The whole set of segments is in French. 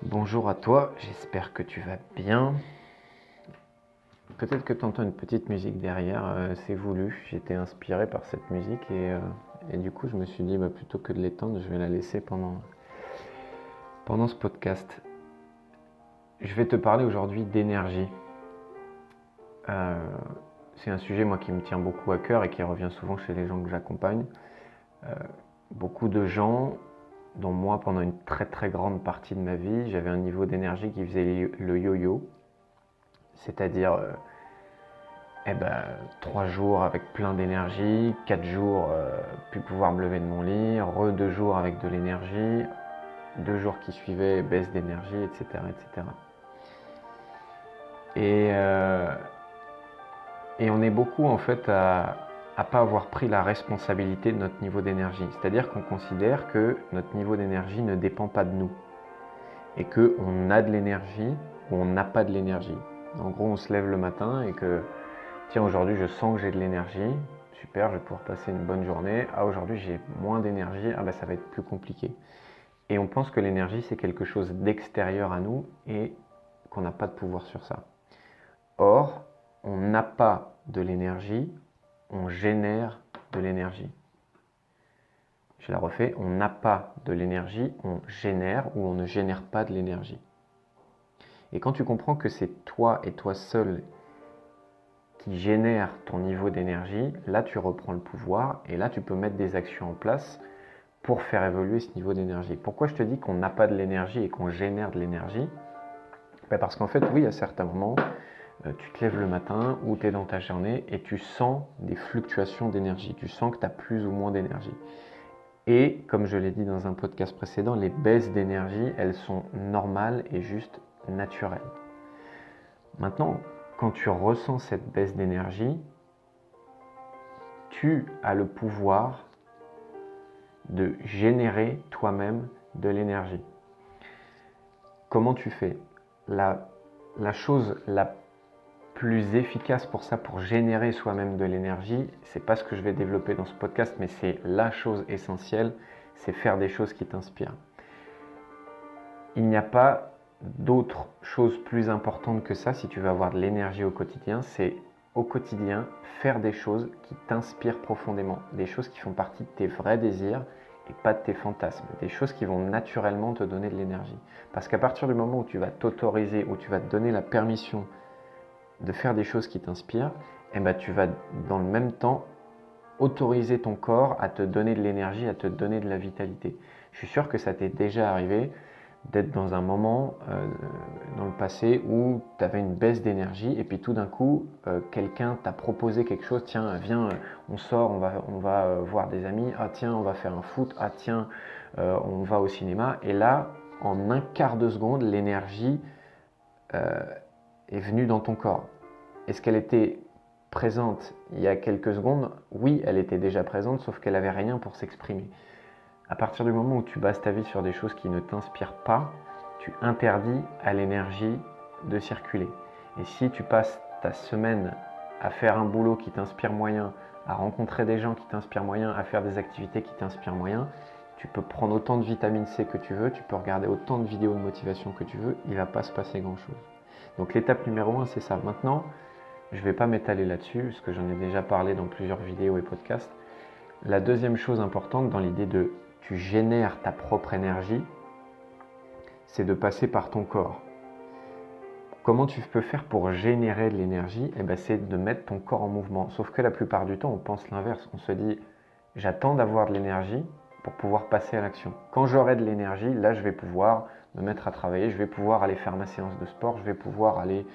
Bonjour à toi, j'espère que tu vas bien. Peut-être que tu entends une petite musique derrière, c'est voulu. J'étais inspiré par cette musique et du coup je me suis dit plutôt que de l'éteindre, je vais la laisser pendant ce podcast. Je vais te parler aujourd'hui d'énergie. C'est un sujet moi qui me tient beaucoup à cœur et qui revient souvent chez les gens que j'accompagne. Beaucoup de gens, dont moi pendant une très très grande partie de ma vie, j'avais un niveau d'énergie qui faisait le yo-yo. C'est-à-dire 3 jours avec plein d'énergie, 4 jours plus pouvoir me lever de mon lit, 2 jours avec de l'énergie, 2 jours qui suivaient baisse d'énergie, etc. etc. Et on est beaucoup en fait à pas avoir pris la responsabilité de notre niveau d'énergie. C'est-à-dire qu'on considère que notre niveau d'énergie ne dépend pas de nous et qu'on a de l'énergie ou on n'a pas de l'énergie. En gros, on se lève le matin et que tiens, aujourd'hui je sens que j'ai de l'énergie, super, je vais pouvoir passer une bonne journée. Ah, aujourd'hui j'ai moins d'énergie, ça va être plus compliqué. Et on pense que l'énergie c'est quelque chose d'extérieur à nous et qu'on n'a pas de pouvoir sur ça. Or, on n'a pas de l'énergie, on génère de l'énergie. Je la refais, on n'a pas de l'énergie, on génère ou on ne génère pas de l'énergie. Et quand tu comprends que c'est toi et toi seul qui génère ton niveau d'énergie, là tu reprends le pouvoir et là tu peux mettre des actions en place pour faire évoluer ce niveau d'énergie. Pourquoi je te dis qu'on n'a pas de l'énergie et qu'on génère de l'énergie? Parce qu'en fait, oui, à certains moments, tu te lèves le matin ou tu es dans ta journée et tu sens des fluctuations d'énergie. Tu sens que tu as plus ou moins d'énergie. Et comme je l'ai dit dans un podcast précédent, les baisses d'énergie, elles sont normales et juste naturelles. Maintenant, quand tu ressens cette baisse d'énergie, tu as le pouvoir de générer toi-même de l'énergie. Comment tu fais? La chose la plus efficace pour ça, pour générer soi-même de l'énergie, c'est pas ce que je vais développer dans ce podcast, mais c'est la chose essentielle, c'est faire des choses qui t'inspirent. Il n'y a pas d'autre chose plus importante que ça si tu veux avoir de l'énergie au quotidien, c'est au quotidien faire des choses qui t'inspirent profondément, des choses qui font partie de tes vrais désirs et pas de tes fantasmes, des choses qui vont naturellement te donner de l'énergie. Parce qu'à partir du moment où tu vas t'autoriser, où tu vas te donner la permission de faire des choses qui t'inspirent, tu vas dans le même temps autoriser ton corps à te donner de l'énergie, à te donner de la vitalité. Je suis sûr que ça t'est déjà arrivé d'être dans un moment dans le passé où tu avais une baisse d'énergie et puis tout d'un coup, quelqu'un t'a proposé quelque chose, tiens, viens, on sort, on va voir des amis, ah tiens, on va faire un foot, ah tiens, on va au cinéma. Et là, en un quart de seconde, l'énergie est venue dans ton corps. Est-ce qu'elle était présente il y a quelques secondes? Oui, elle était déjà présente, sauf qu'elle n'avait rien pour s'exprimer. À partir du moment où tu bases ta vie sur des choses qui ne t'inspirent pas, tu interdis à l'énergie de circuler. Et si tu passes ta semaine à faire un boulot qui t'inspire moyen, à rencontrer des gens qui t'inspirent moyen, à faire des activités qui t'inspirent moyen, tu peux prendre autant de vitamine C que tu veux, tu peux regarder autant de vidéos de motivation que tu veux, il ne va pas se passer grand-chose. Donc l'étape numéro 1, c'est ça. Maintenant, je ne vais pas m'étaler là-dessus, parce que j'en ai déjà parlé dans plusieurs vidéos et podcasts. La deuxième chose importante dans l'idée de tu génères ta propre énergie, c'est de passer par ton corps. Comment tu peux faire pour générer de l'énergie? C'est de mettre ton corps en mouvement. Sauf que la plupart du temps, on pense l'inverse. On se dit, j'attends d'avoir de l'énergie pour pouvoir passer à l'action. Quand j'aurai de l'énergie, là, je vais pouvoir me mettre à travailler, je vais pouvoir aller faire ma séance de sport, je vais pouvoir aller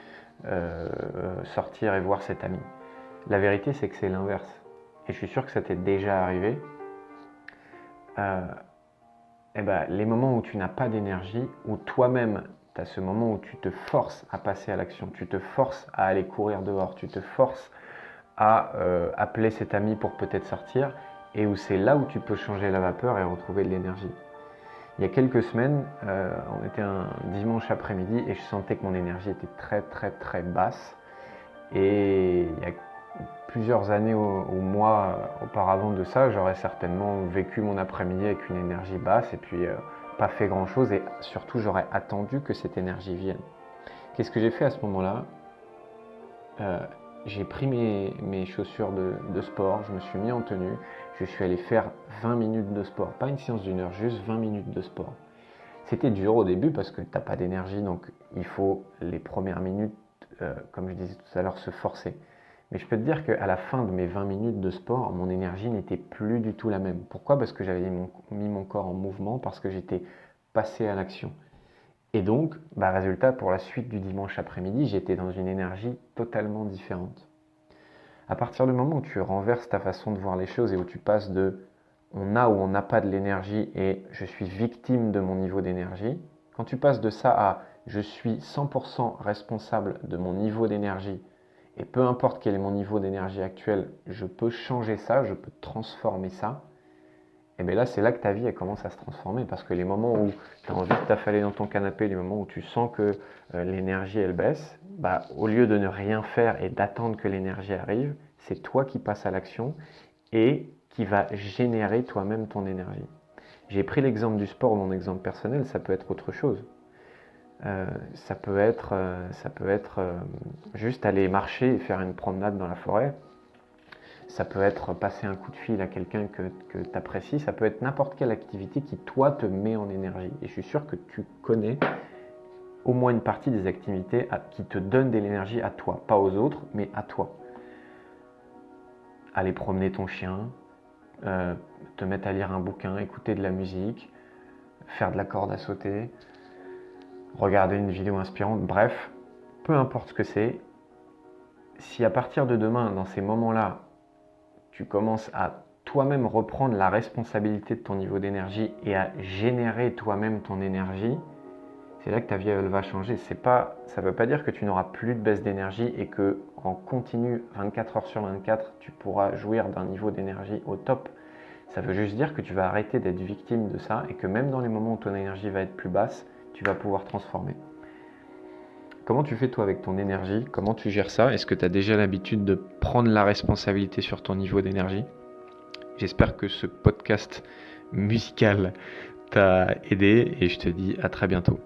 sortir et voir cet ami. La vérité, c'est que c'est l'inverse. Et je suis sûr que ça t'est déjà arrivé. Les moments où tu n'as pas d'énergie, où toi-même, tu as ce moment où tu te forces à passer à l'action, tu te forces à aller courir dehors, tu te forces à appeler cet ami pour peut-être sortir, et où c'est là où tu peux changer la vapeur et retrouver de l'énergie. Il y a quelques semaines, on était un dimanche après-midi et je sentais que mon énergie était très très très basse. Et il y a plusieurs années ou mois auparavant de ça, j'aurais certainement vécu mon après-midi avec une énergie basse et puis pas fait grand-chose et surtout, j'aurais attendu que cette énergie vienne. Qu'est-ce que j'ai fait à ce moment-là ? J'ai pris mes chaussures de sport, je me suis mis en tenue, je suis allé faire 20 minutes de sport. Pas une séance d'une heure, juste 20 minutes de sport. C'était dur au début parce que tu n'as pas d'énergie, donc il faut les premières minutes, comme je disais tout à l'heure, se forcer. Mais je peux te dire qu'à la fin de mes 20 minutes de sport, mon énergie n'était plus du tout la même. Pourquoi ? Parce que j'avais mis mon corps en mouvement, parce que j'étais passé à l'action. Et donc, résultat, pour la suite du dimanche après-midi, j'étais dans une énergie totalement différente. À partir du moment où tu renverses ta façon de voir les choses et où tu passes de on a ou on n'a pas de l'énergie et je suis victime de mon niveau d'énergie, quand tu passes de ça à je suis 100% responsable de mon niveau d'énergie et peu importe quel est mon niveau d'énergie actuel, je peux changer ça, je peux transformer ça, et bien là, c'est là que ta vie elle commence à se transformer parce que les moments où tu as envie de t'affaler dans ton canapé, les moments où tu sens que l'énergie elle baisse, au lieu de ne rien faire et d'attendre que l'énergie arrive, c'est toi qui passes à l'action et qui va générer toi-même ton énergie. J'ai pris l'exemple du sport, mon exemple personnel, ça peut être autre chose. Ça peut être juste aller marcher et faire une promenade dans la forêt. Ça peut être passer un coup de fil à quelqu'un que tu apprécies. Ça peut être n'importe quelle activité qui, toi, te met en énergie. Et je suis sûr que tu connais au moins une partie des activités qui te donnent de l'énergie à toi. Pas aux autres, mais à toi. Aller promener ton chien, te mettre à lire un bouquin, écouter de la musique, faire de la corde à sauter, regarder une vidéo inspirante, bref, peu importe ce que c'est, si à partir de demain, dans ces moments-là, tu commences à toi-même reprendre la responsabilité de ton niveau d'énergie et à générer toi-même ton énergie, c'est là que ta vie elle va changer. Ça ne veut pas dire que tu n'auras plus de baisse d'énergie et que en continu 24 heures sur 24, tu pourras jouir d'un niveau d'énergie au top. Ça veut juste dire que tu vas arrêter d'être victime de ça et que même dans les moments où ton énergie va être plus basse, tu vas pouvoir transformer. Comment tu fais toi avec ton énergie ? Comment tu gères ça ? Est-ce que tu as déjà l'habitude de prendre la responsabilité sur ton niveau d'énergie ? J'espère que ce podcast musical t'a aidé et je te dis à très bientôt.